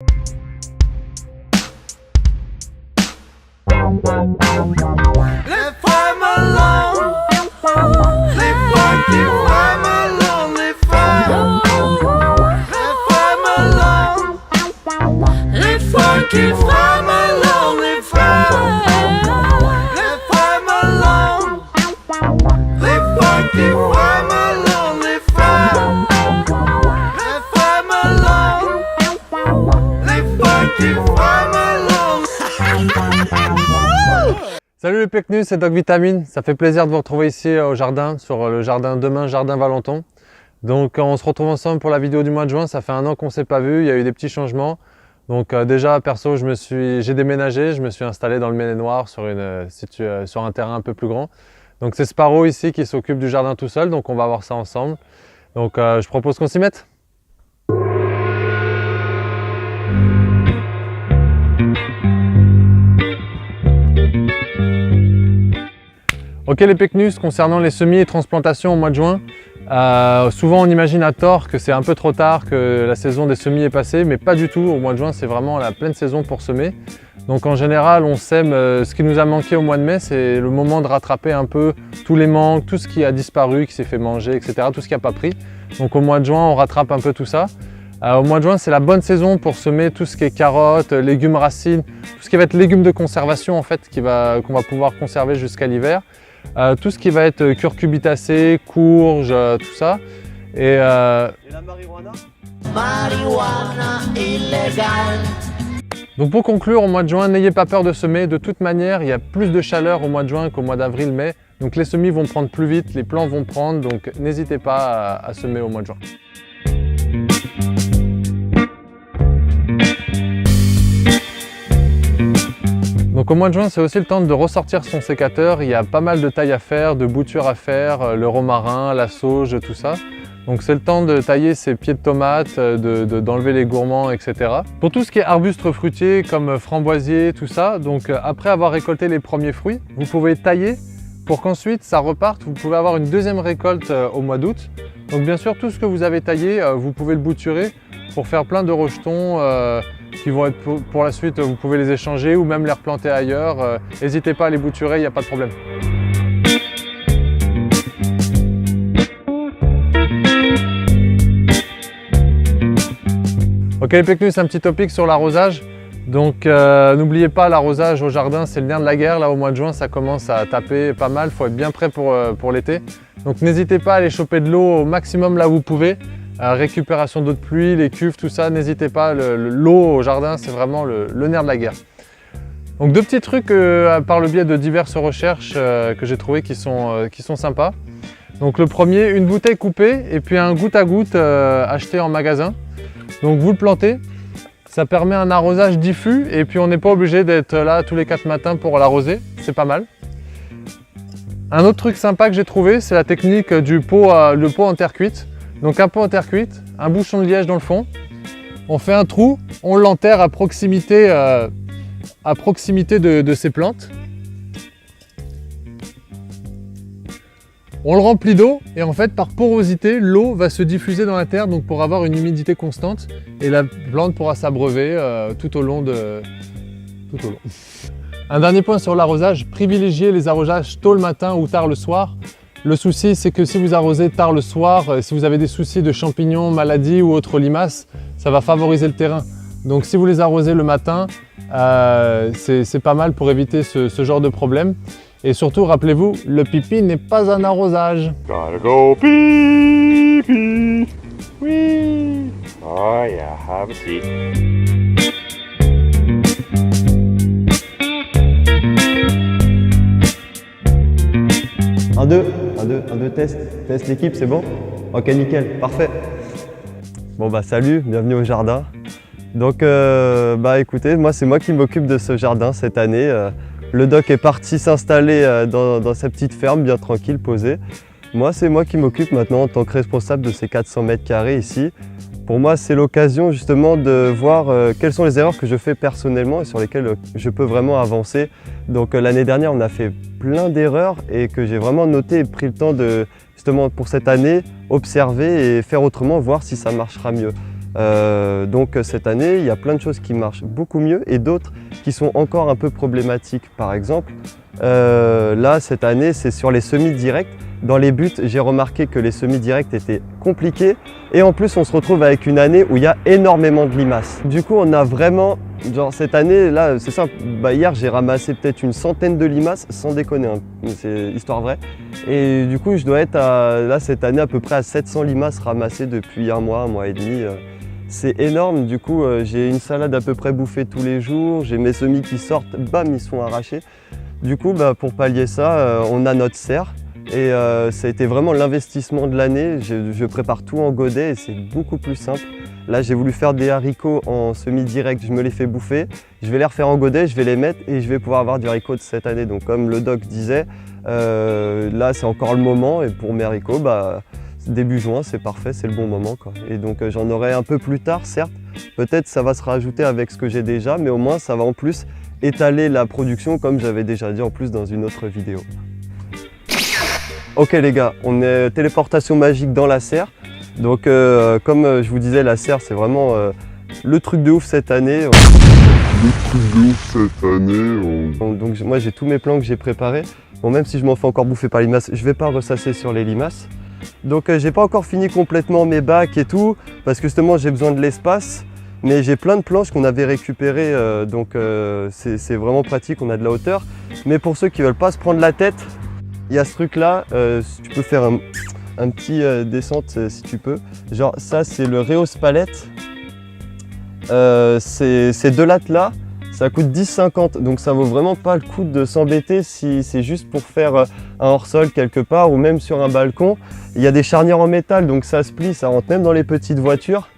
Les femmes alone, les funky femmes alone, les femmes alone, les funky femmes alone, les femmes alone, les funky femmes alone, les femmes alone, les funky femmes alone. Salut les Pecnus, c'est Doc Vitamine. Ça fait plaisir de vous retrouver ici au jardin, sur le jardin demain, jardin Valenton. Donc on se retrouve ensemble pour la vidéo du mois de juin. Ça fait un an qu'on ne s'est pas vu, il y a eu des petits changements. Donc déjà perso, j'ai déménagé, je me suis installé dans le Maine-et-Loire sur un terrain un peu plus grand. Donc c'est Sparrow ici qui s'occupe du jardin tout seul, donc on va voir ça ensemble. Donc je propose qu'on s'y mette. Ok les Pecnus, concernant les semis et transplantations au mois de juin, souvent on imagine à tort que c'est un peu trop tard, que la saison des semis est passée, mais pas du tout. Au mois de juin, c'est vraiment la pleine saison pour semer. Donc en général, on sème ce qui nous a manqué au mois de mai, c'est le moment de rattraper un peu tous les manques, tout ce qui a disparu, qui s'est fait manger, etc., tout ce qui n'a pas pris. Donc au mois de juin, on rattrape un peu tout ça. Au mois de juin, c'est la bonne saison pour semer tout ce qui est carottes, légumes racines, tout ce qui va être légumes de conservation en fait, qu'on va pouvoir conserver jusqu'à l'hiver. Tout ce qui va être curcubitacées, courges, tout ça. Et la marijuana? Marijuana illégale. Donc pour conclure, au mois de juin, n'ayez pas peur de semer. De toute manière, il y a plus de chaleur au mois de juin qu'au mois d'avril, mai. Donc les semis vont prendre plus vite, les plants vont prendre. Donc n'hésitez pas à semer au mois de juin. Donc au mois de juin, c'est aussi le temps de ressortir son sécateur. Il y a pas mal de tailles à faire, de boutures à faire, le romarin, la sauge, tout ça. Donc c'est le temps de tailler ses pieds de tomates, d'enlever les gourmands, etc. Pour tout ce qui est arbustes fruitiers comme framboisiers, tout ça, donc après avoir récolté les premiers fruits, vous pouvez tailler pour qu'ensuite ça reparte. Vous pouvez avoir une deuxième récolte au mois d'août. Donc bien sûr, tout ce que vous avez taillé, vous pouvez le bouturer pour faire plein de rejetons qui vont être pour la suite, vous pouvez les échanger ou même les replanter ailleurs. N'hésitez pas à les bouturer, il n'y a pas de problème. Ok les Pecnus, un petit topic sur l'arrosage. Donc n'oubliez pas, l'arrosage au jardin, c'est le nerf de la guerre. Là au mois de juin, ça commence à taper pas mal, il faut être bien prêt pour l'été. Donc n'hésitez pas à aller choper de l'eau au maximum là où vous pouvez. Récupération d'eau de pluie, les cuves, tout ça, n'hésitez pas, l'eau au jardin c'est vraiment le nerf de la guerre. Donc deux petits trucs par le biais de diverses recherches que j'ai trouvé qui sont sympas. Donc le premier, une bouteille coupée et puis un goutte à goutte acheté en magasin. Donc vous le plantez, ça permet un arrosage diffus et puis on n'est pas obligé d'être là tous les 4 matins pour l'arroser, c'est pas mal. Un autre truc sympa que j'ai trouvé, c'est la technique du pot en terre cuite. Donc un pot en terre cuite, un bouchon de liège dans le fond, on fait un trou, on l'enterre à proximité de ces plantes. On le remplit d'eau et en fait par porosité, l'eau va se diffuser dans la terre donc pour avoir une humidité constante et la plante pourra s'abreuver tout au long. Un dernier point sur l'arrosage, privilégiez les arrosages tôt le matin ou tard le soir. Le souci, c'est que si vous arrosez tard le soir, si vous avez des soucis de champignons, maladies ou autres limaces, ça va favoriser le terrain. Donc si vous les arrosez le matin, c'est pas mal pour éviter ce genre de problème. Et surtout, rappelez-vous, le pipi n'est pas un arrosage. Gotta go pee-pee. Oui. Oh yeah, have a seat. 1, 2, 1, 2, 1, 2, test l'équipe, c'est bon? Ok, nickel, parfait. Bon bah salut, bienvenue au jardin. Donc écoutez, c'est moi qui m'occupe de ce jardin cette année. Le doc est parti s'installer dans sa petite ferme, bien tranquille, posée. C'est moi qui m'occupe maintenant en tant que responsable de ces 400 mètres carrés ici. Pour moi, c'est l'occasion justement de voir quelles sont les erreurs que je fais personnellement et sur lesquelles je peux vraiment avancer. Donc l'année dernière, on a fait plein d'erreurs et que j'ai vraiment noté et pris le temps de, justement pour cette année, observer et faire autrement, voir si ça marchera mieux. Donc cette année, il y a plein de choses qui marchent beaucoup mieux et d'autres qui sont encore un peu problématiques. Par exemple, là cette année, c'est sur les semis directs. Dans les buts, j'ai remarqué que les semis directs étaient compliqués et en plus on se retrouve avec une année où il y a énormément de limaces. Du coup on a vraiment, genre cette année là c'est simple, hier j'ai ramassé peut-être une centaine de limaces sans déconner, hein. C'est histoire vraie. Et du coup je dois être là cette année à peu près à 700 limaces ramassées depuis un mois et demi. C'est énorme, du coup j'ai une salade à peu près bouffée tous les jours, j'ai mes semis qui sortent, bam ils sont arrachés. Du coup pour pallier ça, on a notre serre. Et ça a été vraiment l'investissement de l'année. Je prépare tout en godet et c'est beaucoup plus simple. Là, j'ai voulu faire des haricots en semi-direct, je me les fais bouffer. Je vais les refaire en godet, je vais les mettre et je vais pouvoir avoir du haricot de cette année. Donc comme le doc disait, là c'est encore le moment et pour mes haricots, début juin c'est parfait, c'est le bon moment, quoi. Et donc j'en aurai un peu plus tard, certes. Peut-être ça va se rajouter avec ce que j'ai déjà, mais au moins ça va en plus étaler la production comme j'avais déjà dit en plus dans une autre vidéo. Ok les gars, on est téléportation magique dans la serre. Donc comme je vous disais, la serre c'est vraiment le truc de ouf cette année. Donc moi j'ai tous mes plans que j'ai préparés. Bon, même si je m'en fais encore bouffer par les limaces, je vais pas ressasser sur les limaces. Donc j'ai pas encore fini complètement mes bacs et tout, parce que justement j'ai besoin de l'espace. Mais j'ai plein de planches qu'on avait récupérées, donc c'est vraiment pratique, on a de la hauteur. Mais pour ceux qui veulent pas se prendre la tête, il y a ce truc là, tu peux faire un petit descente si tu peux. Genre ça c'est le Reos palette, ces deux lattes là, ça coûte 10,50, donc ça vaut vraiment pas le coup de s'embêter si c'est juste pour faire un hors-sol quelque part ou même sur un balcon. Il y a des charnières en métal, donc ça se plie, ça rentre même dans les petites voitures.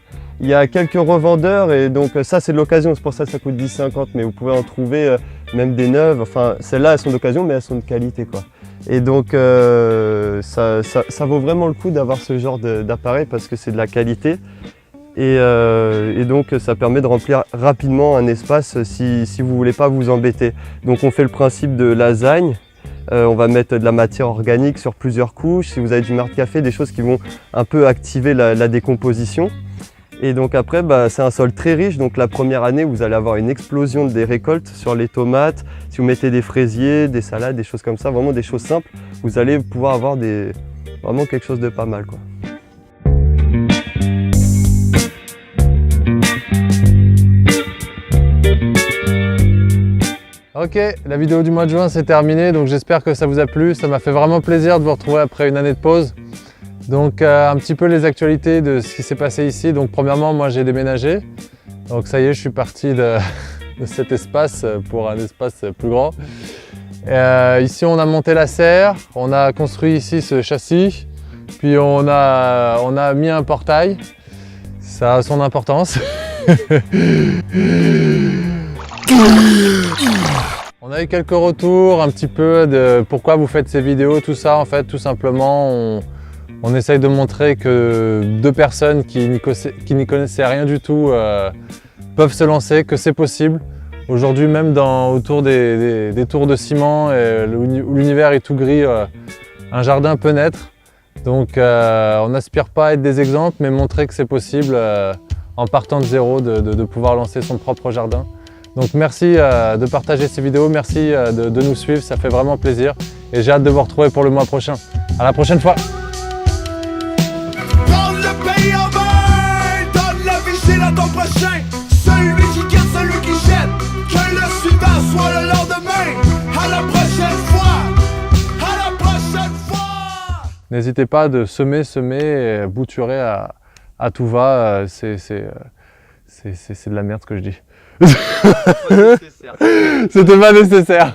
Il y a quelques revendeurs et donc ça c'est de l'occasion, c'est pour ça que ça coûte 10,50, mais vous pouvez en trouver même des neuves. Enfin celles-là elles sont d'occasion mais elles sont de qualité, quoi. Et donc ça vaut vraiment le coup d'avoir ce genre d'appareil parce que c'est de la qualité. Et donc ça permet de remplir rapidement un espace si vous ne voulez pas vous embêter. Donc on fait le principe de lasagne. On va mettre de la matière organique sur plusieurs couches. Si vous avez du marc café, des choses qui vont un peu activer la décomposition. Et donc après, c'est un sol très riche. Donc la première année, vous allez avoir une explosion des récoltes sur les tomates. Si vous mettez des fraisiers, des salades, des choses comme ça, vraiment des choses simples, vous allez pouvoir avoir vraiment quelque chose de pas mal, quoi. Ok, la vidéo du mois de juin c'est terminé, donc j'espère que ça vous a plu. Ça m'a fait vraiment plaisir de vous retrouver après une année de pause. Donc un petit peu les actualités de ce qui s'est passé ici. Donc premièrement, moi j'ai déménagé. Donc ça y est, je suis parti de cet espace pour un espace plus grand. Ici on a monté la serre, on a construit ici ce châssis, puis on a mis un portail. Ça a son importance. On a eu quelques retours un petit peu de pourquoi vous faites ces vidéos, tout ça. En fait, tout simplement, on essaye de montrer que deux personnes qui n'y connaissaient rien du tout peuvent se lancer, que c'est possible. Aujourd'hui, même autour des tours de ciment où l'univers est tout gris, un jardin peut naître. Donc on n'aspire pas à être des exemples, mais montrer que c'est possible en partant de zéro, de pouvoir lancer son propre jardin. Donc merci de partager ces vidéos, merci de nous suivre, ça fait vraiment plaisir. Et j'ai hâte de vous retrouver pour le mois prochain. À la prochaine fois. Prendre le pays en main, donne la vigile à ton prochain. Celui qui garde, celui qui jette. Que le suivant soit le lendemain. À la prochaine fois. À la prochaine fois. N'hésitez pas de semer, et bouturer à tout va. C'est de la merde ce que je dis. C'était pas nécessaire.